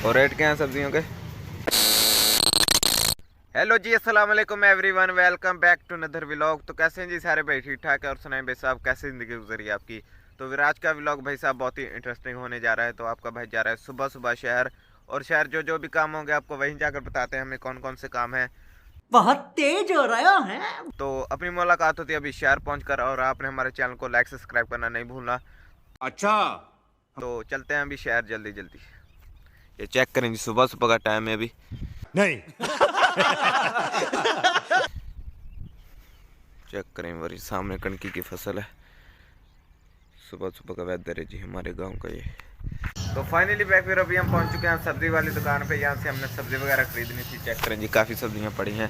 और रेट क्या है सब्जियों के? हेलो जी, अस्सलाम वालेकुम everyone, welcome back to another vlog. तो कैसे हैं जी सारे भाई? ठीक ठाक है। और सुनाएं भाई साहब, कैसे ज़िंदगी गुजरी आपकी? तो फिर आज का व्लॉग भाई साहब बहुत ही इंटरेस्टिंग होने जा रहा है। तो आपका भाई जा रहा है सुबह सुबह शहर, और शहर जो जो भी काम होंगे आपको वहीं जाकर बताते हैं हमें कौन कौन से काम हैं। बहुत तेज हो रहा है। तो अपनी मुलाकात होती है अभी शहर पहुँच, और आपने हमारे चैनल को लाइक सब्सक्राइब करना नहीं भूलना। अच्छा। तो चलते हैं अभी शहर जल्दी जल्दी। ये चेक करें जी, सुबह सुबह का टाइम है अभी। नहीं। चेक करें, वही सामने कणकी की फसल है। सुबह सुबह का वेदर है जी हमारे गांव का ये। तो फाइनली बैक फिर अभी हम पहुंच चुके हैं सब्जी वाली दुकान पे। यहाँ से हमने सब्जी वगैरह खरीदनी थी। चेक करें जी, काफ़ी सब्जियां पड़ी हैं।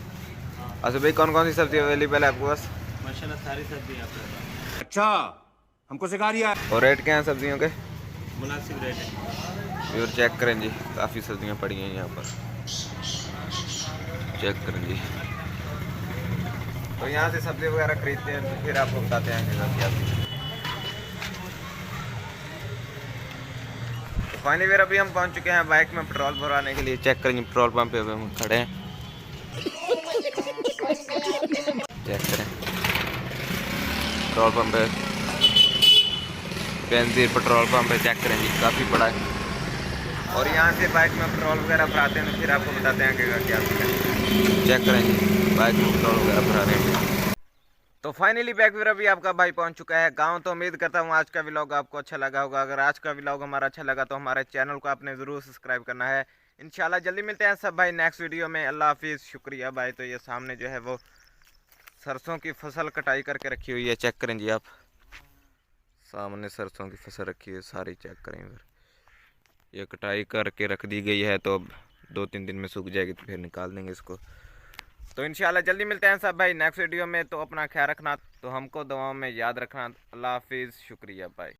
अच्छा भाई, कौन कौन सी सब्जी अवेलेबल है आपके पास? माशाल्लाह सारी सब्जी आपके पास अच्छा, हमको सिखा रिया है। और रेट क्या है सब्जियों के? मुनासिब रेट है। और चेक करें जी, काफ़ी सब्जियां पड़ी हैं यहाँ पर। चेक करें जी। तो यहाँ से सब्जी वगैरह खरीदते हैं, तो फिर आपको बताते हैं क्या। तो फाइनली फिर अभी हम पहुँच चुके हैं बाइक में पेट्रोल भरवाने के लिए। चेक करेंगे, पेट्रोल पंप पे हम खड़े हैं। चेक करें, पेट्रोल पंप है, बेंजीन पेट्रोल पंप है। चेक करें जी, काफ़ी बड़ा है। और यहाँ से बाइक में पेट्रोल वगैरह भराते हैं, तो फिर आपको बताते हैं कि क्या चेक करें जी, बाइक में पेट्रोल वगैरह भरा रहे हैं। तो फाइनली बैक फिर अभी आपका भाई पहुंच चुका है गांव। तो उम्मीद करता हूं आज का व्लॉग आपको अच्छा लगा होगा। अगर आज का व्लॉग हमारा अच्छा लगा तो हमारे चैनल को आपने ज़रूर सब्सक्राइब करना है। इंशाल्लाह जल्दी मिलते हैं सब भाई नेक्स्ट वीडियो में। अल्लाह हाफिज़, शुक्रिया भाई। तो ये सामने जो है वो सरसों की फसल कटाई करके रखी हुई है। चेक करें जी आप, सामने सरसों की फसल रखी है सारी। चेक करें, फिर ये कटाई करके रख दी गई है। तो अब 2-3 दिन में सूख जाएगी, तो फिर निकाल देंगे इसको। तो इंशाल्लाह जल्दी मिलते हैं सब भाई नेक्स्ट वीडियो में। तो अपना ख्याल रखना, तो हमको दुआओं में याद रखना। अल्लाह हाफिज़, शुक्रिया भाई।